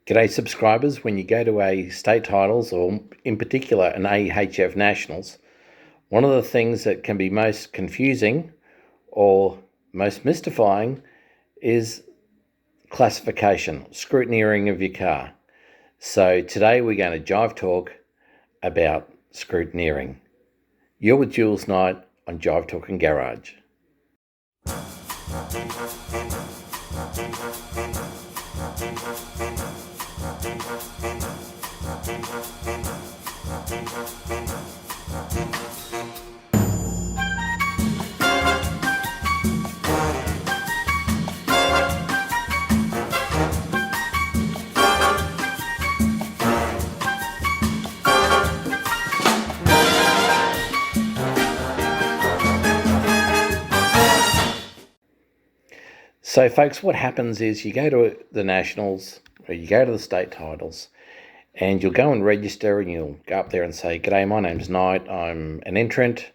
G'day subscribers. When you go to a state titles, or in particular an AHF Nationals, one of the things that can be most confusing or most mystifying is classification, scrutineering of your car. So today we're going to Jive talk about scrutineering. You're with Jules Knight on Jive Talk and Garage. So folks, what happens is you go to the Nationals or you go to the state titles and you'll go and register and you'll go up there and say, "G'day, my name's Knight, I'm an entrant."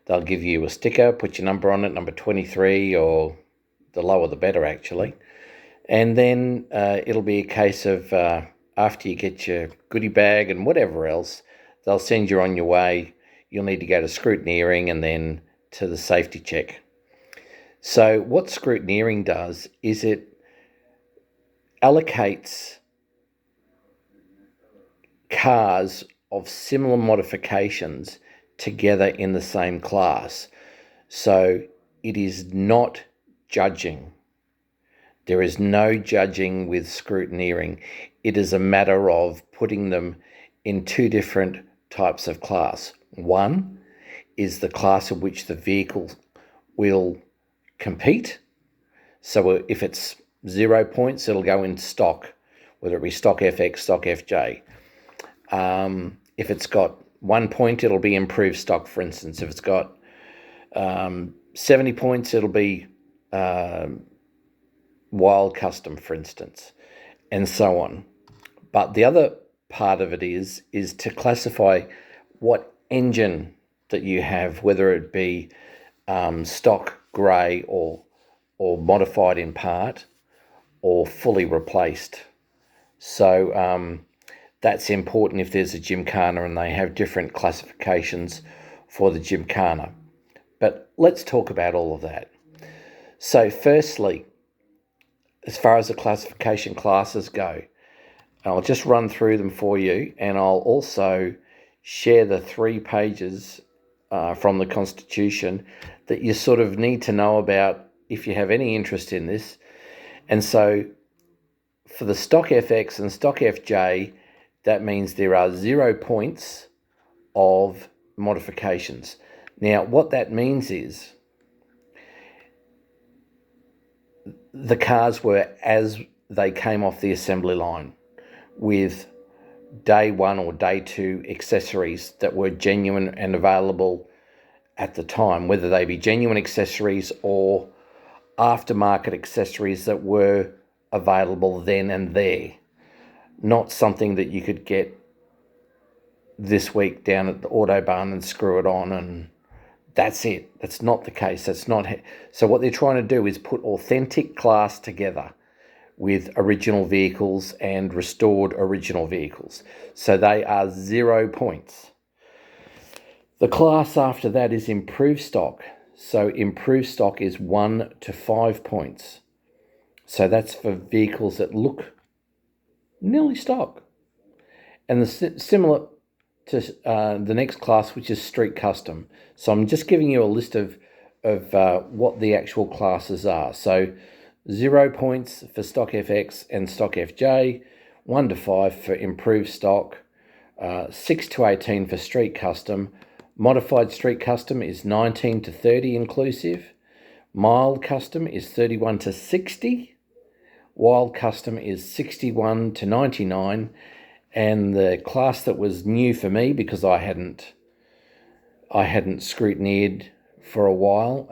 They'll give you a sticker, put your number on it, number 23, or the lower the better actually. And then it'll be a case of after you get your goodie bag and whatever else, they'll send you on your way. You'll need to go to scrutineering and then to the safety check. So what scrutineering does is it allocates cars of similar modifications together in the same class. So it is not judging. There is no judging with scrutineering. It is a matter of putting them in two different types of class. One is the class in which the vehicle will compete. So if it's 0 points, it'll go in stock, whether it be stock FX, stock FJ. If it's got 1 point, it'll be improved stock, for instance. If it's got 70 points, it'll be wild custom, for instance, and so on. But the other part of it is to classify what engine that you have, whether it be stock grey or modified in part or fully replaced. So that's important if there's a Gymkhana and they have different classifications for the Gymkhana. But let's talk about all of that. So firstly, as far as the classification classes go, I'll just run through them for you, and I'll also share the 3 pages from the Constitution that you sort of need to know about if you have any interest in this. And so for the stock FX and stock FJ, that means there are 0 points of modifications. Now, what that means is the cars were as they came off the assembly line with day 1 or day 2 accessories that were genuine and available at the time, whether they be genuine accessories or aftermarket accessories that were available then and there. Not something that you could get this week down at the Autobahn and screw it on and that's it. That's not the case. That's not. So what they're trying to do is put authentic class together with original vehicles and restored original vehicles. So they are 0 points. The class after that is improved stock. So improved stock is 1 to 5 points. So that's for vehicles that look nearly stock. And similar to the next class, which is street custom. So I'm just giving you a list of what the actual classes are. So 0 points for stock FX and stock FJ, 1 to 5 for improved stock, 6 to 18 for street custom. Modified street custom is 19 to 30 inclusive. Mild custom is 31 to 60. Wild custom is 61 to 99. And the class that was new for me, because I hadn't scrutineered for a while,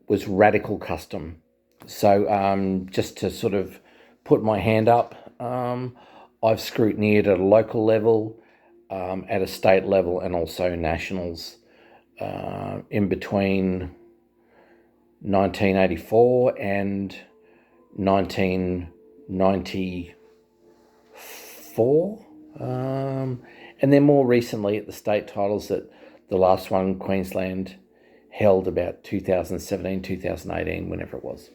was radical custom. So just to sort of put my hand up, I've scrutineered at a local level, at a state level, and also nationals in between 1984 and 1990 4. And then more recently at the state titles, that the last one Queensland held about 2017, 2018, whenever it was.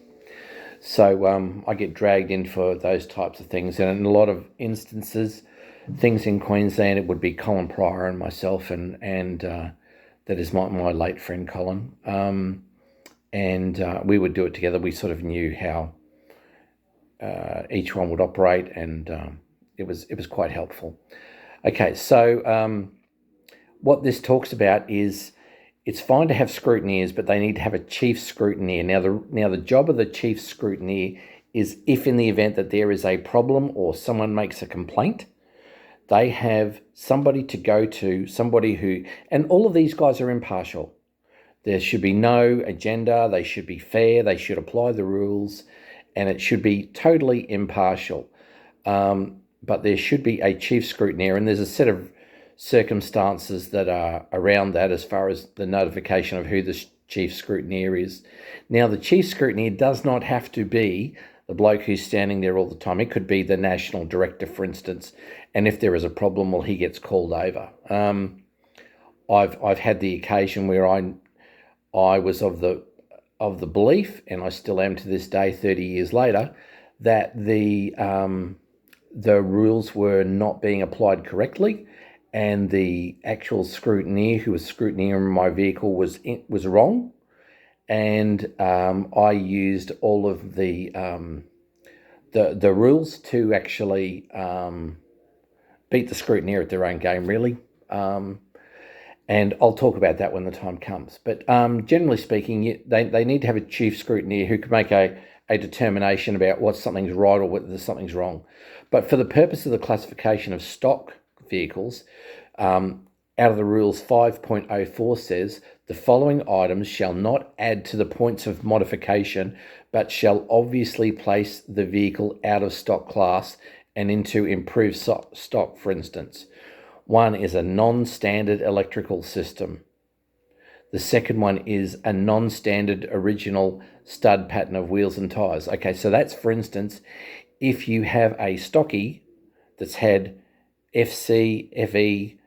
So I get dragged in for those types of things. And in a lot of instances, things in Queensland, it would be Colin Pryor and myself, and that is my late friend Colin. And we would do it together. We sort of knew how each one would operate, and it was quite helpful. Okay, so what this talks about is it's fine to have scrutineers, but they need to have a chief scrutineer. Now the job of the chief scrutineer is, if in the event that there is a problem or someone makes a complaint, they have somebody to go to, somebody who, and all of these guys are impartial. There should be no agenda. They should be fair. They should apply the rules, and it should be totally impartial. But there should be a chief scrutineer, and there's a set of circumstances that are around that as far as the notification of who the chief scrutineer is. Now, the chief scrutineer does not have to be the bloke who's standing there all the time. It could be the national director, for instance, and if there is a problem, well, he gets called over. I've had the occasion where I was of the belief, and I still am to this day, 30 years later, that the rules were not being applied correctly, and the actual scrutineer who was scrutineering my vehicle was wrong, and I used all of the rules to actually beat the scrutineer at their own game, really. And I'll talk about that when the time comes. But generally speaking, they need to have a chief scrutineer who can make a determination about what something's right or whether something's wrong. But for the purpose of the classification of stock vehicles, out of the rules, 5.04 says, the following items shall not add to the points of modification, but shall obviously place the vehicle out of stock class and into improved stock, for instance. One is a non-standard electrical system. The second one is a non-standard original stud pattern of wheels and tyres. Okay, so that's, for instance, if you have a stocky that's had FC, FE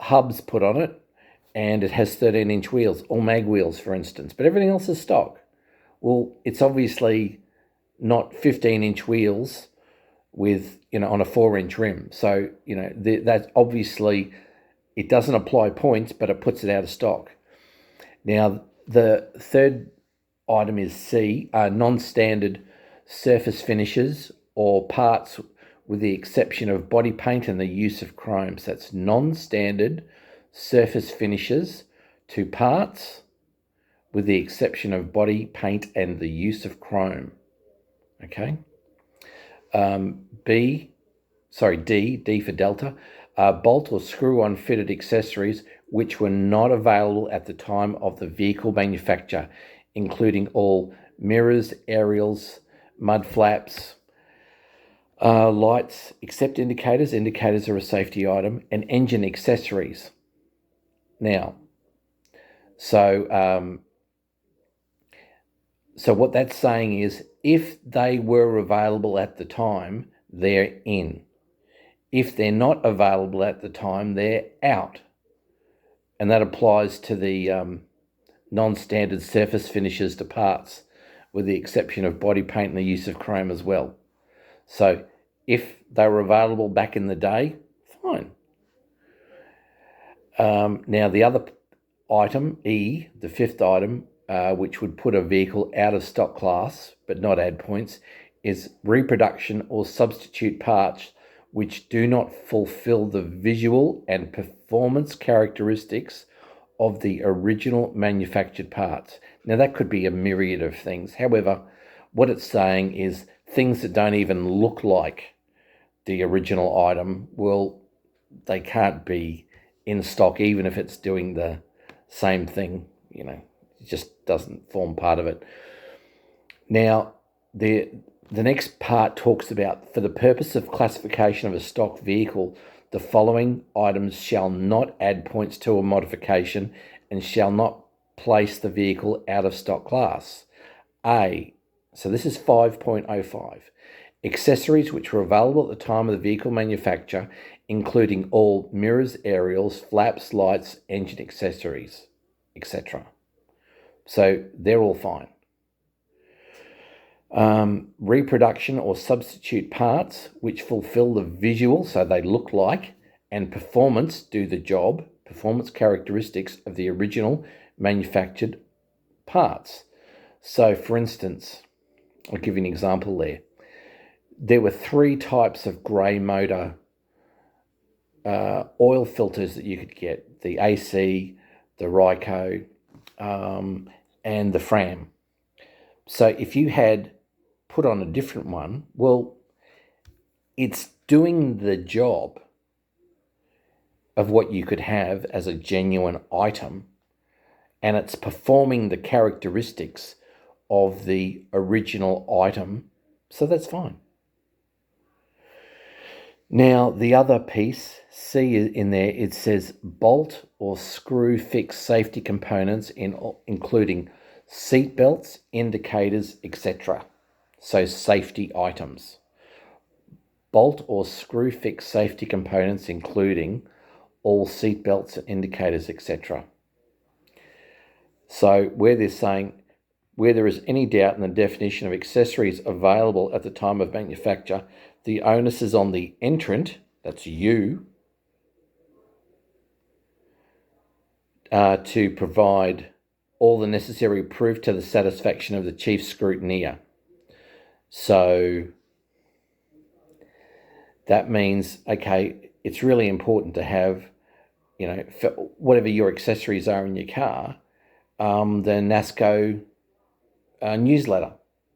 hubs put on it, and it has 13-inch wheels, or mag wheels, for instance, but everything else is stock. Well, it's obviously not 15-inch wheels with, on a 4-inch rim. So, that's obviously, it doesn't apply points, but it puts it out of stock. Now, the third item is C, non-standard surface finishes or parts with the exception of body paint and the use of chrome. So that's non-standard surface finishes to parts with the exception of body paint and the use of chrome. Okay. D for Delta, bolt or screw-on fitted accessories which were not available at the time of the vehicle manufacture, including all mirrors, aerials, mud flaps, lights, except indicators. Indicators are a safety item, and engine accessories. Now, so what that's saying is, if they were available at the time, they're in. If they're not available at the time, they're out. And that applies to the non-standard surface finishes to parts, with the exception of body paint and the use of chrome as well. So if they were available back in the day, fine. Now the other item, E, the fifth item, which would put a vehicle out of stock class but not add points, is reproduction or substitute parts which do not fulfill the visual and performance characteristics of the original manufactured parts. Now that could be a myriad of things. However, what it's saying is things that don't even look like the original item, well, they can't be in stock even if it's doing the same thing. It just doesn't form part of it. Now, the next part talks about, for the purpose of classification of a stock vehicle, the following items shall not add points to a modification and shall not place the vehicle out of stock class. A, so this is 5.05. Accessories which were available at the time of the vehicle manufacture, including all mirrors, aerials, flaps, lights, engine accessories, etc. So they're all fine. Reproduction or substitute parts which fulfill the visual, so they look like, and performance, do the job, performance characteristics of the original manufactured parts. So for instance, I'll give you an example there. There were 3 types of grey motor oil filters that you could get: the AC, the Ryco, and the Fram. So if you had put on a different one, well, it's doing the job of what you could have as a genuine item, and it's performing the characteristics of the original item, so that's fine. Now, the other piece, C in there, it says bolt or screw fix safety components including seat belts, indicators, etc. So safety items. Bolt or screw fix safety components including all seat belts, indicators, etc. So where they're saying, where there is any doubt in the definition of accessories available at the time of manufacture, the onus is on the entrant, that's you, to provide all the necessary proof to the satisfaction of the chief scrutineer. So that means, okay, it's really important to have, for whatever your accessories are in your car, the NASCO newsletter,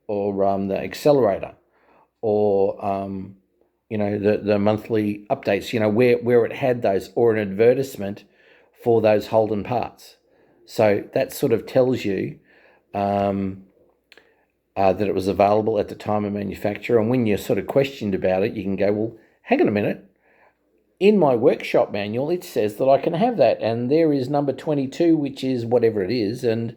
or the accelerator, or the monthly updates, where it had those, or an advertisement for those Holden parts. So that sort of tells you that it was available at the time of manufacture. And when you're sort of questioned about it, you can go, well, hang on a minute. In my workshop manual, it says that I can have that. And there is number 22, which is whatever it is. And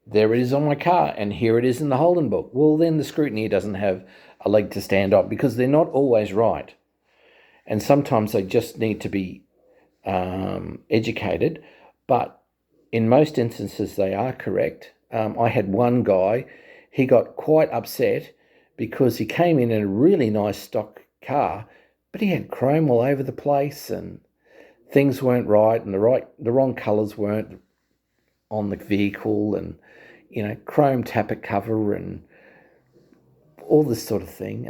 there it is on my car. And here it is in the Holden book. Well, then the scrutineer doesn't have a leg to stand on, because they're not always right. And sometimes they just need to be educated. But in most instances, they are correct. I had one guy, he got quite upset because he came in a really nice stock car, but he had chrome all over the place and things weren't right, and the wrong colours weren't on the vehicle, and chrome tappet cover and all this sort of thing.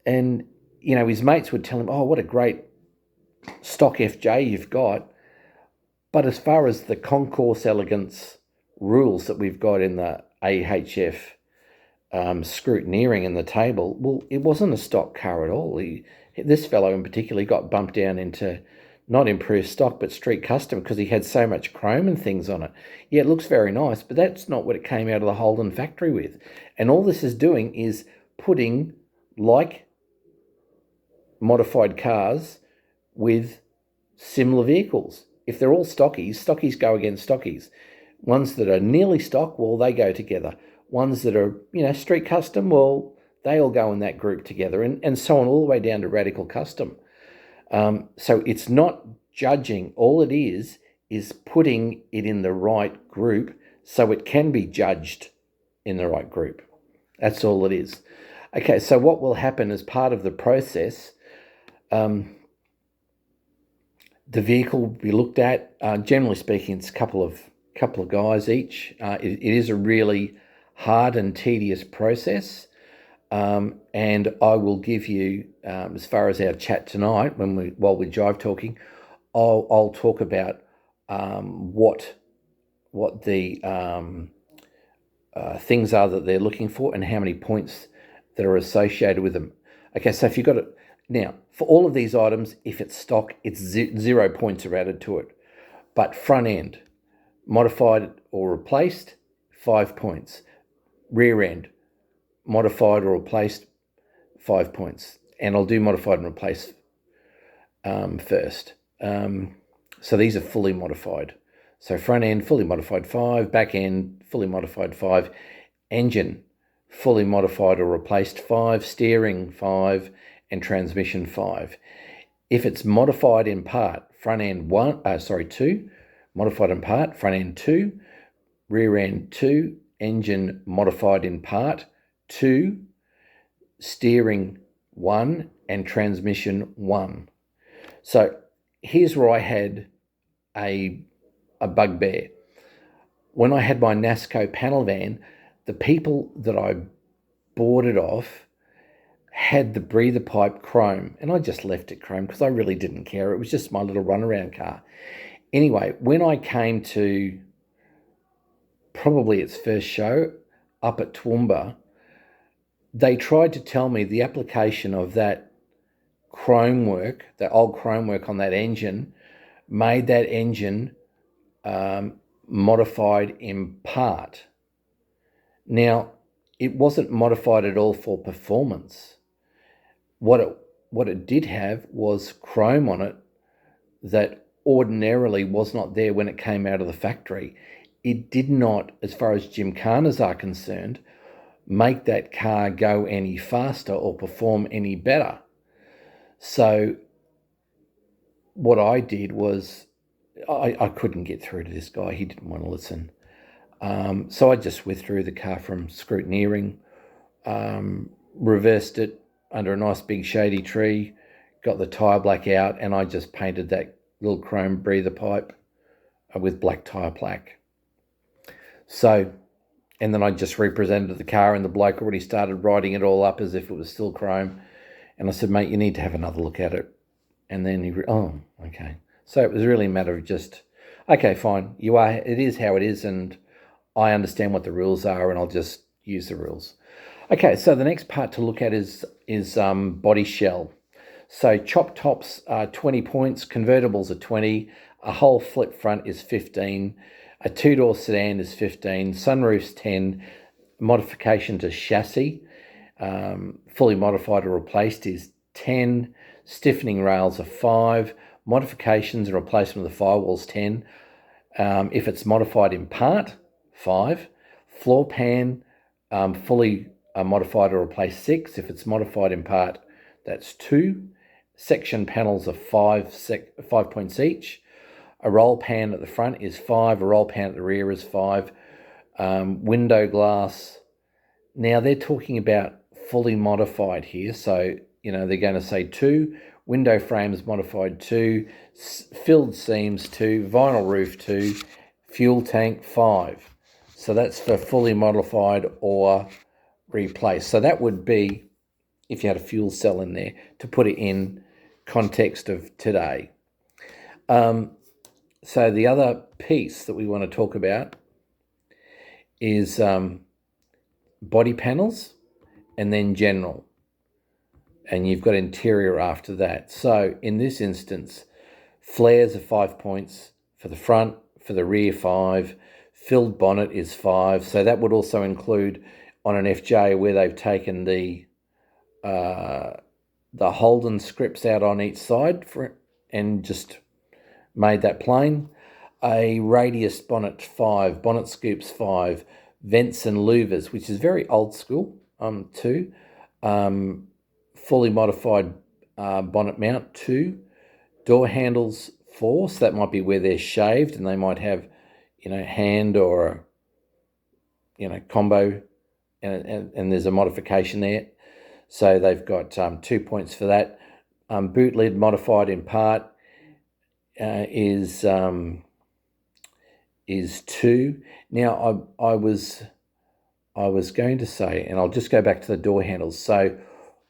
And his mates would tell him, oh, what a great stock FJ you've got. But as far as the concourse elegance rules that we've got in the AHF scrutineering in the table, well, it wasn't a stock car at all. This fellow in particular got bumped down into not improved stock, but street custom, because he had so much chrome and things on it. Yeah, it looks very nice, but that's not what it came out of the Holden factory with. And all this is doing is putting like modified cars with similar vehicles. If they're all stockies go against stockies. Ones that are nearly stock, well, they go together. Ones that are, street custom, well, they all go in that group together, and so on, all the way down to radical custom. So it's not judging. All it is putting it in the right group so it can be judged in the right group. That's all it is. Okay, so what will happen as part of the process, the vehicle will be looked at. Generally speaking, it's a couple of guys each. It is a really hard and tedious process. And I will give you, as far as our chat tonight, while we're Jive talking, I'll talk about what the things are that they're looking for and how many points that are associated with them. Okay, so if you've got it now, for all of these items, if it's stock, it's 0 points are added to it. But front end, modified or replaced, 5 points. Rear end, modified or replaced, 5 points. And I'll do modified and replaced first. So these are fully modified. So front end, fully modified, 5. Back end, fully modified, 5. Engine, fully modified or replaced 5, steering 5, and transmission 5. If it's modified in part, front end 2, modified in part, front end 2, rear end 2, engine modified in part 2, steering 1, and transmission 1. So here's where I had a bugbear. When I had my NASCO panel van, the people that I bought it off had the breather pipe chrome, and I just left it chrome because I really didn't care. It was just my little runaround car. Anyway, when I came to probably its first show up at Toowoomba, they tried to tell me the application of that chrome work, the old chrome work on that engine, made that engine modified in part. Now, it wasn't modified at all for performance. What it did have was chrome on it that ordinarily was not there when it came out of the factory. It did not, as far as gymkhanas are concerned, make that car go any faster or perform any better. So what I did was I couldn't get through to this guy. He didn't want to listen. So I just withdrew the car from Scrutineering, reversed it under a nice big shady tree, got the tyre black out, and I just painted that little chrome breather pipe with black tyre plaque. So, and then I just represented the car, and the bloke already started writing it all up as if it was still chrome. And I said, mate, you need to have another look at it. And then okay. So it was really a matter of just, okay, fine, it is how it is, and I understand what the rules are, and I'll just use the rules. Okay, so the next part to look at is body shell. So chop tops are 20 points, convertibles are 20, a whole flip front is 15, a two-door sedan is 15, sunroof's 10, modification to chassis, fully modified or replaced is 10, stiffening rails are 5, modifications and replacement of the firewalls 10, if it's modified in part, 5, floor pan, fully modified or replaced 6, if it's modified in part, that's 2, section panels are 5 points each, a roll pan at the front is 5, a roll pan at the rear is 5, window glass. Now they're talking about fully modified here, so they're going to say 2, window frames modified 2, filled seams 2, vinyl roof 2, fuel tank 5. So that's for fully modified or replaced. So that would be if you had a fuel cell in there, to put it in context of today. So the other piece that we want to talk about is body panels and then general. And you've got interior after that. So in this instance, flares are 5 points for the front, for the rear 5, filled bonnet is 5. So that would also include on an FJ where they've taken the Holden scripts out on each side and just made that plain. A radius bonnet 5, bonnet scoops 5, vents and louvers, which is very old school, 2. Fully modified bonnet mount 2, door handles 4, so that might be where they're shaved and they might have, hand or, combo, and there's a modification there. So they've got 2 points for that. Boot lid modified in part is 2. Now I was going to say, and I'll just go back to the door handles. So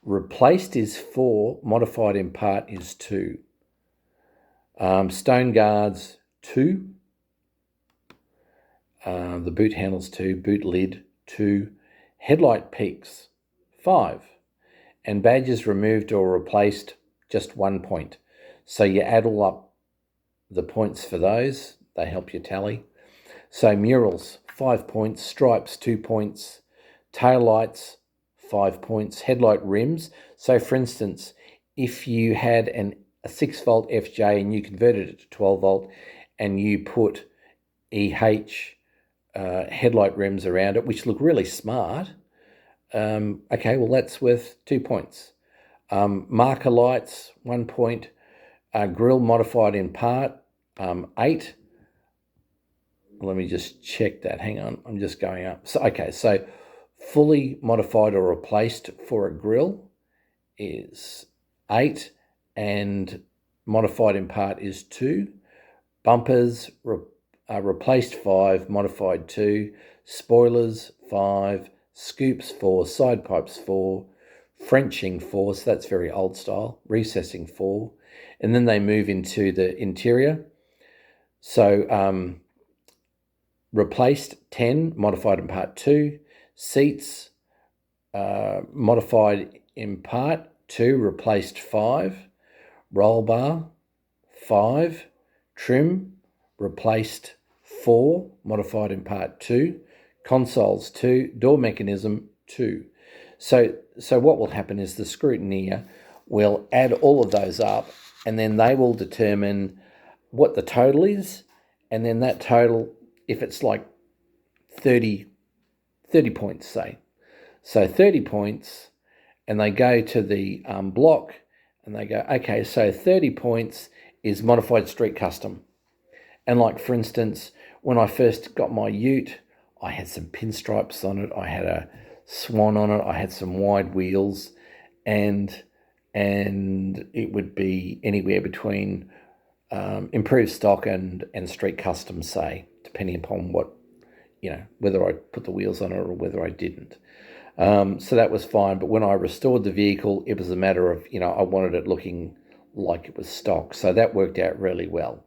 replaced is 4, modified in part is 2. Stone guards 2. The boot handles 2, boot lid 2, headlight peaks 5, and badges removed or replaced just 1 point. So you add all up the points for those, they help you tally. So murals 5 points, stripes 2 points, tail lights 5 points, headlight rims. So for instance, if you had a 6 volt FJ and you converted it to 12 volt and you put EH headlight rims around it, which look really smart, Okay, well, that's worth 2 points. Marker lights, 1 point. Grill modified in part, 8. Let me just check that. Hang on, I'm just going up. So fully modified or replaced for a grill is 8, and modified in part is 2. Bumpers replaced 5, modified 2. Spoilers 5. Scoops 4. Side pipes 4. Frenching 4, so that's very old style. Recessing 4. And then they move into the interior. So replaced 10, modified in part 2. Seats modified in part 2, replaced 5. Roll bar 5. Trim replaced 4, modified in part 2. Consoles 2. Door mechanism 2. So what will happen is the scrutineer will add all of those up, and then they will determine what the total is, and then that total, if it's like 30 points, say. So 30 points, and they go to the block, and they go, okay, so 30 points is modified street custom. And like, for instance, when I first got my ute, I had some pinstripes on it, I had a swan on it, I had some wide wheels, and it would be anywhere between improved stock and street custom, say, depending upon what, whether I put the wheels on it or whether I didn't. So that was fine. But when I restored the vehicle, it was a matter of, I wanted it looking like it was stock. So that worked out really well.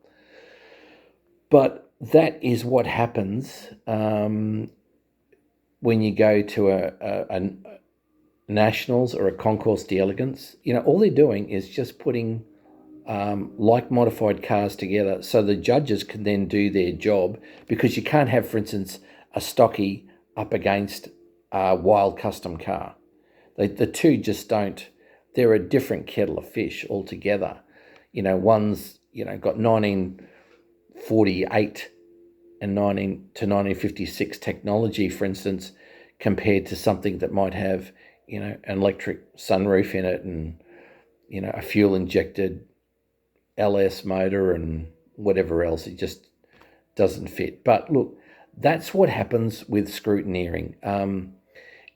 But that is what happens when you go to a Nationals or a Concours d'Elegance. All they're doing is just putting like modified cars together so the judges can then do their job, because you can't have, for instance, a stocky up against a wild custom car. The two just don't, they're a different kettle of fish altogether. One's, got 1948 and 1956 technology, for instance, compared to something that might have, an electric sunroof in it and, a fuel injected LS motor and whatever else. It just doesn't fit. But look, that's what happens with scrutineering.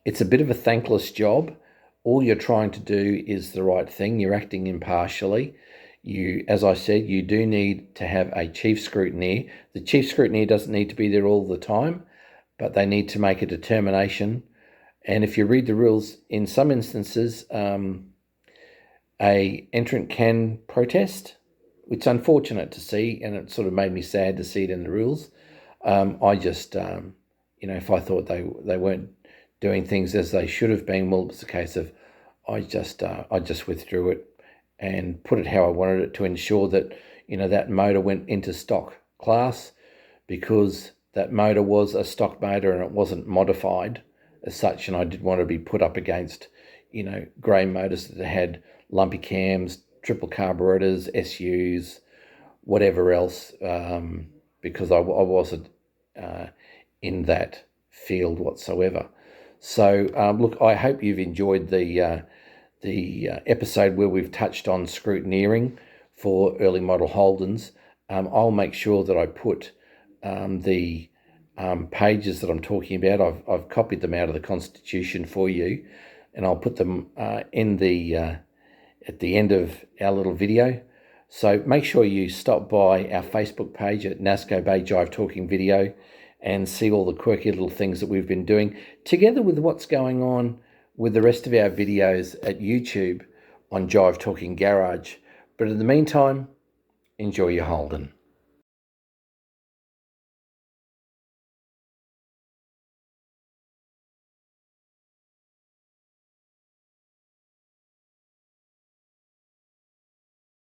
It's a bit of a thankless job. All you're trying to do is the right thing. You're acting impartially. As I said, you do need to have a chief scrutineer. The chief scrutineer doesn't need to be there all the time, but they need to make a determination. And if you read the rules, in some instances, a entrant can protest. It's unfortunate to see, and it sort of made me sad to see it in the rules. I just, if I thought they weren't doing things as they should have been, well, it was a case of I just withdrew it and put it how I wanted it, to ensure that, that motor went into stock class, because that motor was a stock motor and it wasn't modified as such, and I didn't want to be put up against, grey motors that had lumpy cams, triple carburetors, SUs, whatever else, because I wasn't in that field whatsoever. So look, I hope you've enjoyed the episode where we've touched on scrutineering for early model Holdens. I'll make sure that I put the pages that I'm talking about. I've copied them out of the Constitution for you, and I'll put them in the at the end of our little video. So make sure you stop by our Facebook page at NASCO Bay Jive Talking Video and see all the quirky little things that we've been doing, together with what's going on with the rest of our videos at YouTube on Jive Talking Garage. But in the meantime, enjoy your Holden.